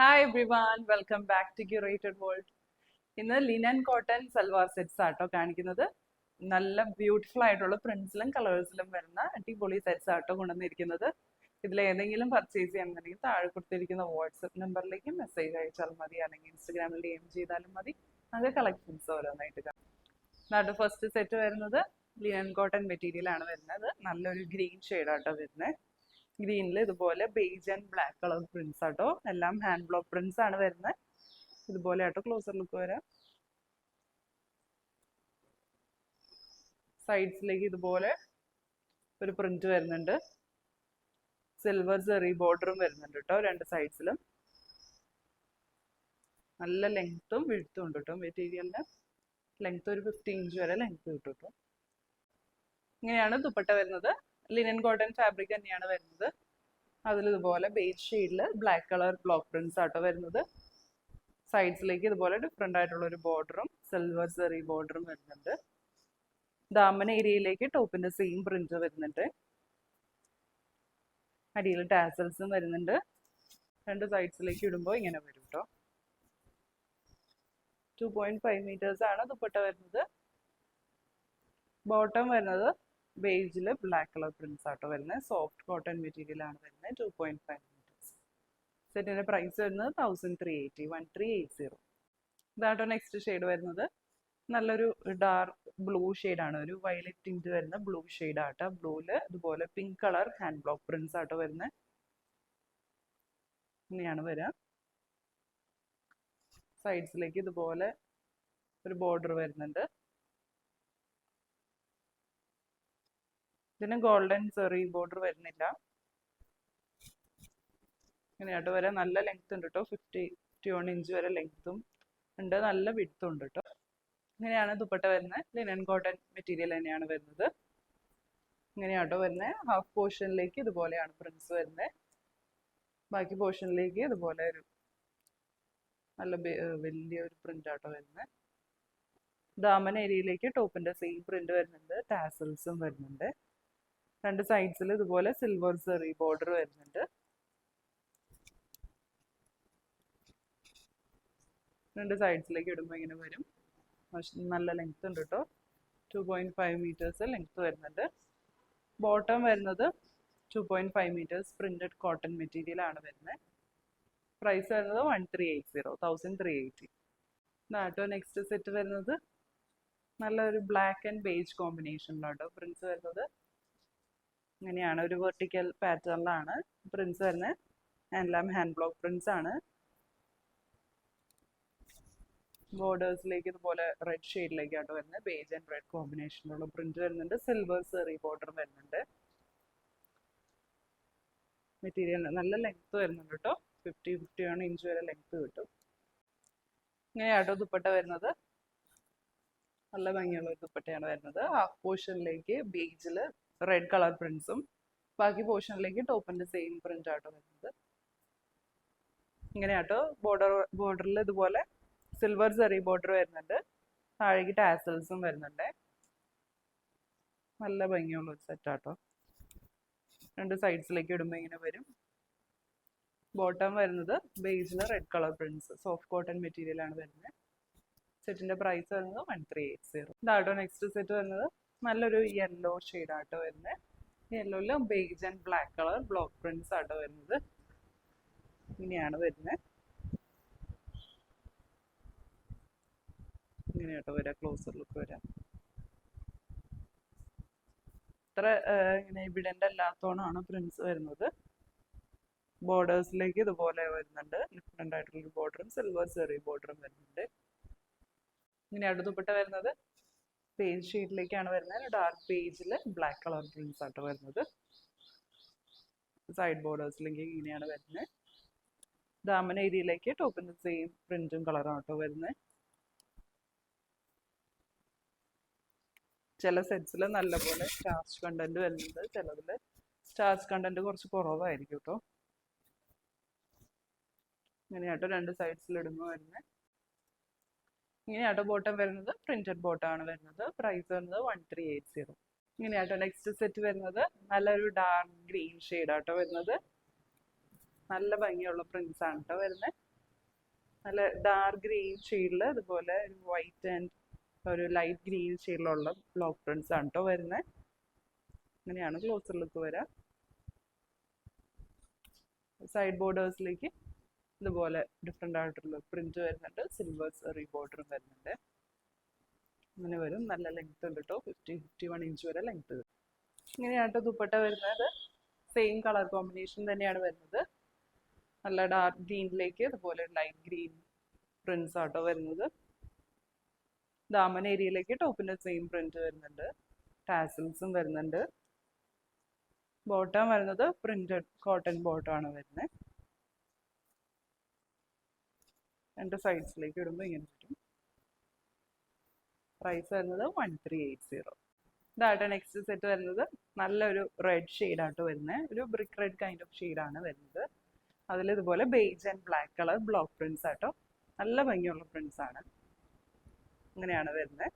Hi everyone, welcome back to curated world. ഇന്ന് linen cotton salwar sets ആട്ടോ കാണിക്കുന്നത്. നല്ല ബ്യൂട്ടിഫുൾ ആയിട്ടുള്ള പ്രിന്റ്സിലും കളേഴ്സിലും വരുന്ന അടിപൊളി സെറ്റ്സ് ആട്ടോ കൊണ്ടുവന്നിരിക്കുന്നത്. ഇതിൽ ഏതെങ്കിലും പർച്ചേസ് ചെയ്യണമെന്നുണ്ടെങ്കിൽ താഴെ കൊടുത്തിരിക്കുന്ന വാട്സപ്പ് നമ്പറിലേക്ക് മെസ്സേജ് അയച്ചാൽ മതി, അല്ലെങ്കിൽ ഇൻസ്റ്റഗ്രാമിൽ DM ചെയ്താലും മതി. അത് കളക്ഷൻസ് ഓരോന്നായിട്ട് കാണാം. അതാണ് ഫസ്റ്റ് സെറ്റ് വരുന്നത്. ലിനൻ കോട്ടൺ മെറ്റീരിയൽ ആണ് വരുന്നത്. നല്ലൊരു ഗ്രീൻ ഷെയ്ഡാട്ടോ വരുന്നത്. ഗ്രീനിൽ ഇതുപോലെ beige and black colour prints ആട്ടോ. എല്ലാം ഹാൻഡ് ബ്ലോക്ക് പ്രിന്റ്സ് ആണ് വരുന്നത്. ഇതുപോലെ ആട്ടോ ക്ലോസർ ലുക്ക് വരാം. സൈഡ്സിലേക്ക് ഇതുപോലെ ഒരു പ്രിന്റ് വരുന്നുണ്ട്. സിൽവർ സെറി ബോർഡറും വരുന്നുണ്ട് കേട്ടോ രണ്ട് സൈഡ്സിലും. നല്ല ലെങ്ത്തും വിഴുത്തും ഉണ്ട് കേട്ടോ. മെറ്റീരിയലിന് ലെങ്ത് ഒരു 50 ഇഞ്ച് വരെ ലെങ്ത് കിട്ടും കേട്ടോ. ഇങ്ങനെയാണ് ദുപ്പട്ട വരുന്നത്. ലിനൻ കോട്ടൺ ഫാബ്രിക് തന്നെയാണ് വരുന്നത്. അതിൽ ഇതുപോലെ ബേജ് ഷെയ്ഡിൽ ബ്ലാക്ക് കളർ ബ്ലോക്ക് പ്രിന്റ്സ് ആട്ടോ വരുന്നത്. സൈഡ്സിലേക്ക് ഇതുപോലെ ഡിഫറെൻ്റ് ആയിട്ടുള്ള ഒരു ബോർഡറും സിൽവർ സെറി ബോർഡറും വരുന്നുണ്ട്. ദാമൻ ഏരിയയിലേക്ക് ടോപ്പിന്റെ സെയിം പ്രിന്റ് വരുന്നുണ്ട്. അടിയിൽ ടാസൽസും വരുന്നുണ്ട്. രണ്ട് സൈഡ്സിലേക്ക് ഇടുമ്പോൾ ഇങ്ങനെ വരും കേട്ടോ. 2.5 മീറ്റേഴ്സ് ആണ് ദുപ്പട്ട വരുന്നത്. ബോട്ടം വരുന്നത് ബേജിൽ ബ്ലാക്ക് കളർ പ്രിന്റ്സ് ആട്ടോ വരുന്നത്. സോഫ്റ്റ് കോട്ടൺ മെറ്റീരിയൽ ആണ് വരുന്നത്. 2.5 മീറ്റേഴ്സ്. സെറ്റിന്റെ പ്രൈസ് വരുന്നത് 1380, 1380. ഇതാട്ടോ നെക്സ്റ്റ് ഷെയ്ഡ് വരുന്നത്. നല്ലൊരു ഡാർക്ക് ബ്ലൂ ആണ്, ഒരു വയലറ്റ് ടിന്റ് വരുന്ന ബ്ലൂ ഷെയ്ഡ് ആട്ടോ. ബ്ലൂല് ഇതുപോലെ pink colour hand block prints ആട്ടോ വരുന്നത്. ഇങ്ങനെയാണ് വരിക. സൈഡ്സിലേക്ക് ഇതുപോലെ ഒരു ബോർഡർ വരുന്നുണ്ട്. ഇതിന് ഗോൾഡൻ സെറി ബോർഡർ വരുന്നില്ല. ഇങ്ങനെയാട്ടോ വരാം. നല്ല ലെങ്ത് ഉണ്ട് കേട്ടോ. 51 ഇഞ്ച് വരെ ലെങ്ത്തും ഉണ്ട്, നല്ല വിഡ്ത്തും ഉണ്ട് കേട്ടോ. ഇങ്ങനെയാണ് ദുപ്പട്ട വരുന്നത്. ലിനൻ കോട്ടൺ മെറ്റീരിയൽ തന്നെയാണ് വരുന്നത്. ഇങ്ങനെയാട്ടോ വരുന്നത്. ഹാഫ് പോർഷനിലേക്ക് ഇതുപോലെയാണ് പ്രിന്റ്സ് വരുന്നത്. ബാക്കി പോർഷനിലേക്ക് ഇതുപോലെ ഒരു നല്ല വലിയൊരു പ്രിന്റ് ആട്ടോ വരുന്നത്. ദാമൻ ഏരിയയിലേക്ക് ടോപ്പിന്റെ സെയിം പ്രിന്റ് വരുന്നുണ്ട്. ടാസൽസും വരുന്നുണ്ട്. രണ്ട് സൈഡ്സിൽ ഇതുപോലെ സിൽവർ സെറി ബോർഡർ വരുന്നുണ്ട്. രണ്ട് സൈഡ്സിലേക്ക് ഇടുമ്പോൾ ഇങ്ങനെ വരും. നല്ല ലെങ്ത് ഉണ്ട് കേട്ടോ. 2.5 മീറ്റേഴ്സ് ലെങ്ത് വരുന്നുണ്ട്. ബോട്ടം വരുന്നത് 2.5 മീറ്റേഴ്സ് പ്രിന്റഡ് കോട്ടൺ മെറ്റീരിയൽ ആണ് വരുന്നത്. പ്രൈസ് വരുന്നത് 1380, 1380. ഇതാട്ടോ നെക്സ്റ്റ് സെറ്റ് വരുന്നത്. നല്ലൊരു ബ്ലാക്ക് ആൻഡ് ബേജ് കോമ്പിനേഷനിലാട്ടോ പ്രിന്റ്സ് വരുന്നത്. ഇങ്ങനെയാണ് ഒരു വെർട്ടിക്കൽ പാറ്റേണിലാണ് പ്രിന്റ്സ് വരുന്നത്. എല്ലാം ഹാൻഡ് ബ്ലോക്ക് പ്രിന്റ്സ് ആണ്. ബോർഡേഴ്സിലേക്ക് ഇതുപോലെ റെഡ് ഷെയ്ഡിലേക്കാട്ടോ വരുന്നത്. ബേജ് ആൻഡ് റെഡ് കോമ്പിനേഷനിലുള്ള പ്രിന്റ് വരുന്നുണ്ട്. സിൽവർ സെറി ബോർഡർ വരുന്നുണ്ട്. മെറ്റീരിയൽ നല്ല ലെങ്ത് വരുന്നുണ്ട് കേട്ടോ. 51 ഇഞ്ച് വരെ ലെങ്ത് കിട്ടും. ഇങ്ങനെയാട്ടോ ദുപ്പട്ട വരുന്നത്. നല്ല ഭംഗിയുള്ള ഒരു ദുപ്പട്ടയാണ് വരുന്നത്. ഹാഫ് പോർഷനിലേക്ക് ബേജിൽ റെഡ് കളർ പ്രിന്റ്സും ബാക്കി പോർഷനിലേക്ക് ടോപ്പിന്റെ സെയിം പ്രിന്റ് ആട്ടോ വരുന്നത്. ഇങ്ങനെയാട്ടോ ബോർഡറിൽ ഇതുപോലെ സിൽവർ സെറി ബോർഡർ വരുന്നുണ്ട്. താഴേക്ക് ടാസൽസും വരുന്നുണ്ട്. നല്ല ഭംഗിയുള്ള ഒരു സെറ്റാട്ടോ. രണ്ട് സൈഡ്സിലേക്ക് ഇടുമ്പോൾ ഇങ്ങനെ വരും. ബോട്ടം വരുന്നത് ബേസിൽ red colour prints soft cotton material ആണ് വരുന്നത്. സെറ്റിന്റെ പ്രൈസ് വരുന്നത് 1380. ഇതാട്ടോ നെക്സ്റ്റ് സെറ്റ് വരുന്നത്. നല്ലൊരു യെല്ലോ ഷെയ്ഡ് ആട്ടോ വരുന്നത്. യെല്ലോയില് beige and black colour block prints ആട്ടോ വരുന്നത്. ഇങ്ങനെയാണ് വരുന്നത്. ഇങ്ങനെയാട്ടോ വരാം. ക്ലോസർ ലുക്ക് വരാം. ഇത്ര ഇങ്ങനെ എവിഡന്റ് അല്ലാത്തോണാണ് പ്രിന്റ്സ് വരുന്നത്. ബോർഡേഴ്സിലേക്ക് ഇതുപോലെ വരുന്നുണ്ട്. ഡിഫറെന്റ് ആയിട്ടുള്ള ബോർഡറും സിൽവർ സെറി ബോർഡറും വരുന്നുണ്ട്. ഇങ്ങനെയാണ് ദുപ്പട്ട വരുന്നത്. പേജ് ഷെയ്ഡിലേക്കാണ് വരുന്നത്. ഡാർക്ക് പേജിൽ ബ്ലാക്ക് കളർ പ്രിന്റ്സ് ആട്ടോ വരുന്നത്. സൈഡ് ബോർഡേഴ്സിലേക്ക് ഇങ്ങനെയാണ് വരുന്നത്. ദാമൻ ഏരിയയിലേക്ക് ടോപ്പിന്റെ സെയിം പ്രിന്റും കളറും ആട്ടോ വരുന്നത്. ചില സെറ്റ്സിൽ നല്ലപോലെ സ്റ്റാർച്ച് കണ്ടന്റ് വരുന്നുണ്ട്. ചിലതിൽ സ്റ്റാർച്ച് കണ്ടന്റ് കുറച്ച് കുറവായിരിക്കും കേട്ടോ. ഇങ്ങനെയാട്ടോ രണ്ട് സൈഡ്സിൽ ഇടുമ്പോൾ വരുന്നത്. ഇങ്ങനെയാട്ടോ ബോട്ടം വരുന്നത്. പ്രിന്റഡ് ബോട്ടം ആണ് വരുന്നത്. പ്രൈസ് വരുന്നത് 1380. ഇങ്ങനെയാട്ടോ നെക്സ്റ്റ് സെറ്റ് വരുന്നത്. നല്ലൊരു ഡാർക്ക് ഗ്രീൻ ഷെയ്ഡ് ആട്ടോ വരുന്നത്. നല്ല ഭംഗിയുള്ള പ്രിന്റ്സ് ആണ് കേട്ടോ വരുന്നത്. നല്ല ഡാർക്ക് ഗ്രീൻ ഷെയ്ഡിൽ അതുപോലെ ഒരു വൈറ്റ് ആൻഡ് ഒരു ലൈറ്റ് ഗ്രീൻ ഷെയ്ഡിലുള്ള ബ്ലോക്ക് പ്രിന്റ്സ് ആണ് കേട്ടോ വരുന്നത്. ഇങ്ങനെയാണ് ക്ലോസർ ലുക്ക് വരാം. സൈഡ് ബോർഡേഴ്സിലേക്ക് ഇതുപോലെ ഡിഫറെൻ്റ് ആയിട്ടുള്ള പ്രിന്റ് വരുന്നുണ്ട്. സിൽവർ സെറി ബോർഡറും വരുന്നുണ്ട്. ഇങ്ങനെ വരും. നല്ല ലെങ്ത് ഉണ്ട് കേട്ടോ. 51 ഇഞ്ച് വരെ ലെങ്ത് വരും. ഇങ്ങനെയാട്ടോ ദുപ്പട്ട വരുന്നത്. സെയിം കളർ കോമ്പിനേഷൻ തന്നെയാണ് വരുന്നത്. നല്ല ഡാർക്ക് ഗ്രീനിലേക്ക് അതുപോലെ ലൈറ്റ് ഗ്രീൻ പ്രിന്റ്സ് ആട്ടോ വരുന്നത്. ദാമൻ ഏരിയയിലേക്ക് ടോപ്പിന്റെ സെയിം പ്രിന്റ് വരുന്നുണ്ട്. ടാസിൽസും വരുന്നുണ്ട്. ബോട്ടം വരുന്നത് പ്രിന്റഡ് കോട്ടൺ ബോട്ടം ആണ് വരുന്നത്. രണ്ട് സൈഡ്സിലേക്ക് ഇടുമ്പോൾ ഇങ്ങനെ വരും. പ്രൈസ് വരുന്നത് 1380. ഇതാട്ടോ നെക്സ്റ്റ് സെറ്റ് വരുന്നത്. നല്ലൊരു റെഡ് ഷെയ്ഡാട്ടോ വരുന്നത്. ഒരു ബ്രിക്ക് റെഡ് കൈൻഡ് ഓഫ് ഷെയ്ഡാണ് വരുന്നത്. അതിൽ ഇതുപോലെ beige and black colour block prints ആട്ടോ. നല്ല ഭംഗിയുള്ള പ്രിന്റ്സ് ആണ്. ഇങ്ങനെയാണ് വരുന്നത്.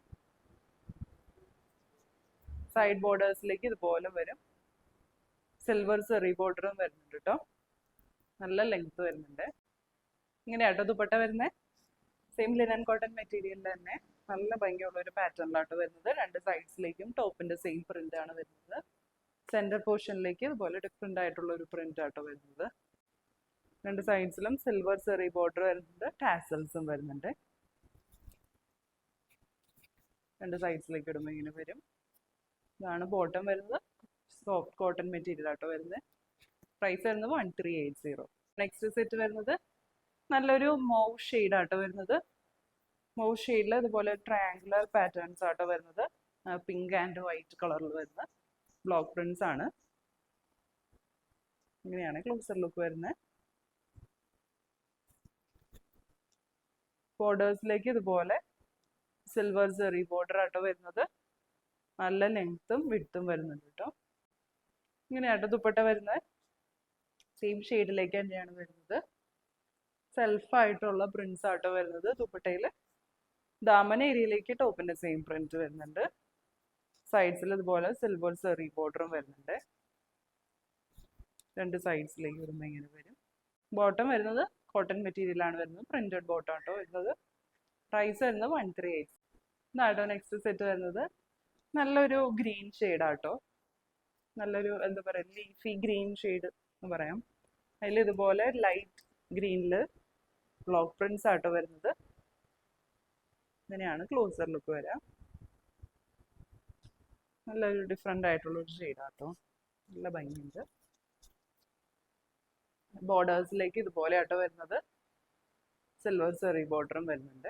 സൈഡ് ബോർഡേഴ്സിലേക്ക് ഇതുപോലെ വരും. സിൽവർ സെറി ബോർഡറും വരുന്നുണ്ട് കേട്ടോ. നല്ല ലെങ്ത് വരുന്നുണ്ട്. ഇങ്ങനെയാട്ടോ ദുപ്പട്ട വരുന്നത്. സെയിം ലിനൻ കോട്ടൺ മെറ്റീരിയലിൽ തന്നെ നല്ല ഭംഗിയുള്ള ഒരു പാറ്റേണിലാട്ടോ വരുന്നത്. രണ്ട് സൈഡ്സിലേക്കും ടോപ്പിന്റെ സെയിം പ്രിന്റ് ആണ് വരുന്നത്. സെന്റർ പോർഷനിലേക്ക് ഇതുപോലെ ഡിഫറെന്റ് ആയിട്ടുള്ള ഒരു പ്രിന്റ് ആട്ടോ വരുന്നത്. രണ്ട് സൈഡ്സിലും സിൽവർ സെറി ബോർഡർ വരുന്നുണ്ട്. ടാസൽസും വരുന്നുണ്ട്. രണ്ട് സൈഡ്സിലേക്ക് ഇടുമ്പോൾ ഇങ്ങനെ വരും. ഇതാണ് ബോട്ടം വരുന്നത്. സോഫ്റ്റ് കോട്ടൺ മെറ്റീരിയൽ ആട്ടോ വരുന്നത്. പ്രൈസ് വരുന്നത് 1380. നെക്സ്റ്റ് സെറ്റ് വരുന്നത് നല്ലൊരു മൗവ് ഷെയ്ഡ് ആട്ടോ വരുന്നത്. മൗവ് ഷെയ്ഡിൽ ഇതുപോലെ ട്രയാങ്കുലർ പാറ്റേൺസ് ആട്ടോ വരുന്നത്. പിങ്ക് ആൻഡ് വൈറ്റ് കളറിൽ വരുന്ന ബ്ലോക്ക് പ്രിന്റ്സ് ആണ്. ഇങ്ങനെയാണ് ക്ലോസർ ലുക്ക് വരുന്നത്. ബോർഡേഴ്സിലേക്ക് ഇതുപോലെ സിൽവർ സെറി ബോർഡർ ആട്ടോ വരുന്നത്. നല്ല ലെങ്ത്തും വിഡ്ത്തും വരുന്നുണ്ട് കേട്ടോ. ഇങ്ങനെയാട്ടോ ദുപ്പട്ട വരുന്നത്. സെയിം ഷെയ്ഡിലേക്ക് തന്നെയാണ് വരുന്നത്. സെൽഫായിട്ടുള്ള പ്രിന്റ്സ് ആട്ടോ വരുന്നത് ദുപ്പട്ടയിൽ. ദാമൻ ഏരിയയിലേക്ക് ടോപ്പിന്റെ സെയിം പ്രിന്റ് വരുന്നുണ്ട്. സൈഡ്സിൽ ഇതുപോലെ സിൽവർ സെറി ബോർഡറും വരുന്നുണ്ട്. രണ്ട് സൈഡ്സിലേക്ക് വരുമ്പോൾ ഇങ്ങനെ വരും. ബോട്ടം വരുന്നത് കോട്ടൺ മെറ്റീരിയൽ ആണ് വരുന്നത്. പ്രിന്റഡ് ബോട്ടം ആട്ടോ വരുന്നത്. പ്രൈസ് വരുന്നത് 1380. ഇതാട്ടോ നെക്സ്റ്റ് സെറ്റ് വരുന്നത്. നല്ലൊരു ഗ്രീൻ ഷെയ്ഡാട്ടോ. നല്ലൊരു എന്താ പറയുക ലീഫി ഗ്രീൻ ഷെയ്ഡ് എന്ന് പറയാം. അതിൽ ഇതുപോലെ ലൈറ്റ് ഗ്രീനിൽ ബ്ലോക്ക് പ്രിന്റ്സ് ആട്ടോ വരുന്നത്. ഇങ്ങനെയാണ് ക്ലോസർ ലുക്ക് വരാം. നല്ലൊരു ഡിഫറെൻ്റ് ആയിട്ടുള്ളൊരു ഷെയ്ഡാട്ടോ. നല്ല ഭംഗിയുണ്ട്. ബോർഡേഴ്സിലേക്ക് ഇതുപോലെ ആട്ടോ വരുന്നത്. സിൽവർ സെറി ബോർഡറും വരുന്നുണ്ട്.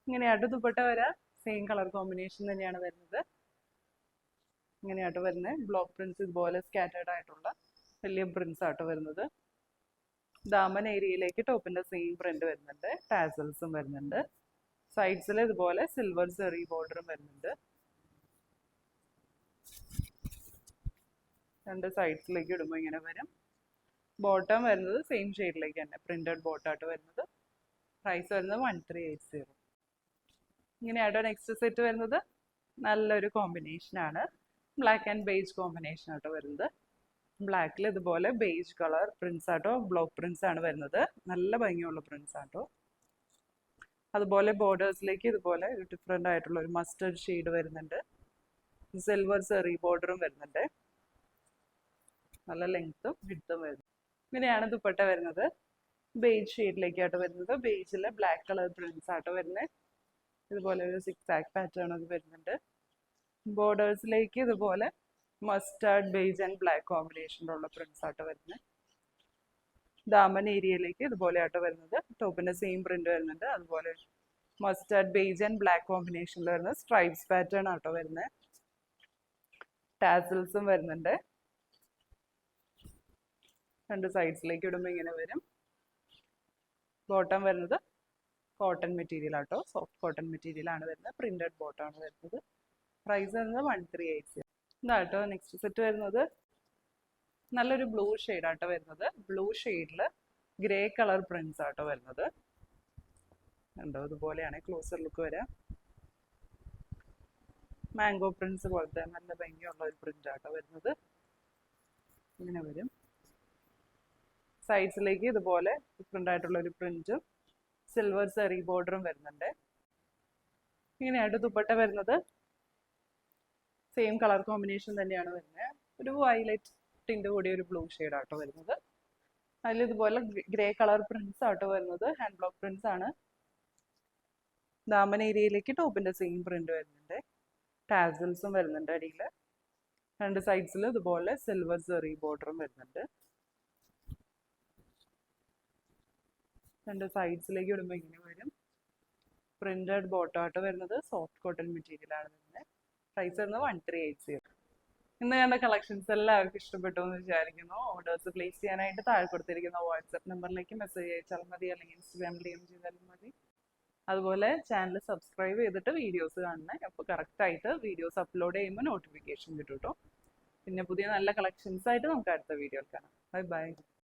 ഇങ്ങനെയാട്ടോ ദുപ്പട്ട വരാം. സെയിം കളർ കോമ്പിനേഷൻ തന്നെയാണ് വരുന്നത്. ഇങ്ങനെയാട്ടോ വരുന്നത്. ബ്ലോക്ക് പ്രിന്റ്സ് ഇതുപോലെ സ്കാറ്റേർഡ് ആയിട്ടുള്ള വലിയ പ്രിന്റ്സ് ആട്ടോ വരുന്നത്. ദാമൻ ഏരിയയിലേക്ക് ടോപ്പിന്റെ സെയിം പ്രിന്റ് വരുന്നുണ്ട്. ടാസൽസും വരുന്നുണ്ട്. സൈഡ്സിൽ ഇതുപോലെ സിൽവർ സെറി ബോർഡറും വരുന്നുണ്ട്. രണ്ട് സൈഡ്സിലേക്ക് ഇടുമ്പോൾ ഇങ്ങനെ വരും. ബോട്ടം വരുന്നത് സെയിം ഷെയ്ഡിലേക്ക് തന്നെ പ്രിന്റഡ് ബോട്ടായിട്ട് വരുന്നത്. പ്രൈസ് വരുന്നത് 1380. ഇങ്ങനെയാട്ടോ നെക്സ്റ്റ് സെറ്റ് വരുന്നത്. നല്ലൊരു കോമ്പിനേഷനാണ്. ബ്ലാക്ക് ആൻഡ് ബേജ് കോമ്പിനേഷൻ ആട്ടോ വരുന്നത്. ബ്ലാക്കിൽ ഇതുപോലെ ബേജ് കളർ പ്രിന്റ്സ് ആട്ടോ ബ്ലോക്ക് പ്രിന്റ്സ് ആണ് വരുന്നത്. നല്ല ഭംഗിയുള്ള പ്രിന്റ്സ് ആട്ടോ. അതുപോലെ ബോർഡേഴ്സിലേക്ക് ഇതുപോലെ ഒരു ഡിഫറെൻ്റ് ആയിട്ടുള്ള ഒരു മസ്റ്റർഡ് ഷെയ്ഡ് വരുന്നുണ്ട്. സിൽവർ സെറി ബോർഡറും വരുന്നുണ്ട്. നല്ല ലെങ്ത്തും വിഡ്ത്തും വരുന്നു. ഇങ്ങനെയാണ് ദുപ്പട്ട വരുന്നത്. ബേജ് ഷെയ്ഡിലേക്കാട്ടോ വരുന്നത്. ബേജിൽ ബ്ലാക്ക് കളർ പ്രിന്റ്സ് ആട്ടോ വരുന്നത്. ഇതുപോലെ ഒരു സിക്സ് ആക്ക് പാറ്റേൺ ഒക്കെ വരുന്നുണ്ട്. ബോർഡേഴ്സിലേക്ക് ഇതുപോലെ മസ്റ്റാർഡ് ബേജ് ആൻഡ് ബ്ലാക്ക് കോമ്പിനേഷനിലുള്ള പ്രിന്റ്സ് ആട്ടോ വരുന്നത്. ദാമൻ ഏരിയയിലേക്ക് ഇതുപോലെ ആട്ടോ വരുന്നത്. ടോപ്പിന്റെ സെയിം പ്രിന്റ് വരുന്നുണ്ട്. അതുപോലെ മസ്റ്റാർഡ് ബേജ് ആൻഡ് ബ്ലാക്ക് കോമ്പിനേഷനിൽ വരുന്നത് സ്ട്രൈപ്സ് പാറ്റേൺ ആട്ടോ വരുന്നത്. ടാസൽസും വരുന്നുണ്ട്. രണ്ട് സൈഡ്സിലേക്ക് ഇടുമ്പോൾ ഇങ്ങനെ വരും. ബോട്ടം വരുന്നത് കോട്ടൺ മെറ്റീരിയൽ ആട്ടോ. സോഫ്റ്റ് കോട്ടൺ മെറ്റീരിയൽ ആണ് വരുന്നത്. പ്രിന്റഡ് ബോട്ടം ആണ് വരുന്നത്. പ്രൈസ് വരുന്നത് 1380. ഇതാട്ടോ നെക്സ്റ്റ് സെറ്റ് വരുന്നത്. നല്ലൊരു ബ്ലൂ ഷെയ്ഡ് ആട്ടോ വരുന്നത്. ബ്ലൂ ഷെയ്ഡിൽ ഗ്രേ കളർ പ്രിന്റ്സ് ആട്ടോ വരുന്നത്. ഉണ്ടോ ഇതുപോലെയാണ് ക്ലോസർ ലുക്ക് വരാം. മാംഗോ പ്രിന്റ്സ് പോലത്തെ നല്ല ഭംഗിയുള്ള ഒരു പ്രിന്റ് ആട്ടോ വരുന്നത്. ഇങ്ങനെ വരും. സൈഡ്സിലേക്ക് ഇതുപോലെ ഡിഫറെൻ്റ് ആയിട്ടുള്ള ഒരു പ്രിന്റും സിൽവർ സെറി ബോർഡറും വരുന്നുണ്ട്. ഇങ്ങനെയായിട്ട് ദുപ്പട്ട വരുന്നത് സെയിം കളർ കോമ്പിനേഷൻ തന്നെയാണ് വരുന്നത്. ഒരു വയലറ്റ് ടിൻ്റെ കൂടി ഒരു ബ്ലൂ ഷെയ്ഡാട്ടോ വരുന്നത്. അതിൽ ഇതുപോലെ ഗ്രേ കളർ പ്രിന്റ്സ് ആട്ടോ വരുന്നത്. ഹാൻഡ് ബ്ലോക്ക് പ്രിന്റ്സ് ആണ്. ദാമൻ ഏരിയയിലേക്ക് ടോപ്പിന്റെ സെയിം പ്രിന്റ് വരുന്നുണ്ട്. ടാസൽസും വരുന്നുണ്ട് അടിയിൽ. രണ്ട് സൈഡ്സിൽ ഇതുപോലെ സിൽവർ സെറി ബോർഡറും വരുന്നുണ്ട്. രണ്ട് സൈഡ്സിലേക്ക് ഇടുമ്പോൾ ഇങ്ങനെ വരും. പ്രിന്റഡ് ബോട്ടം ആട്ടോ വരുന്നത്. സോഫ്റ്റ് കോട്ടൺ മെറ്റീരിയൽ ആണ് വരുന്നത്. പ്രൈസ് വരുന്നത് 1380. ഇന്ന് കണ്ട കളക്ഷൻസ് എല്ലാവർക്കും ഇഷ്ടപ്പെട്ടു എന്ന് വിചാരിക്കുന്നു. ഓർഡേഴ്സ് പ്ലേസ് ചെയ്യാനായിട്ട് താഴെ കൊടുത്തിരിക്കുന്ന വാട്സ്ആപ്പ് നമ്പറിലേക്ക് മെസ്സേജ് അയച്ചാൽ മതി, അല്ലെങ്കിൽ ഇൻസ്റ്റാഗ്രാമിൽ DM ചെയ്താലും മതി. അതുപോലെ ചാനൽ സബ്സ്ക്രൈബ് ചെയ്തിട്ട് വീഡിയോസ് കാണണേ. അപ്പോൾ കറക്റ്റായിട്ട് വീഡിയോസ് അപ്ലോഡ് ചെയ്യുമ്പോൾ നോട്ടിഫിക്കേഷൻ കിട്ടും കേട്ടോ. പിന്നെ പുതിയ നല്ല കളക്ഷൻസ് ആയിട്ട് നമുക്ക് അടുത്ത വീഡിയോയിൽ കാണാം. Bye bye.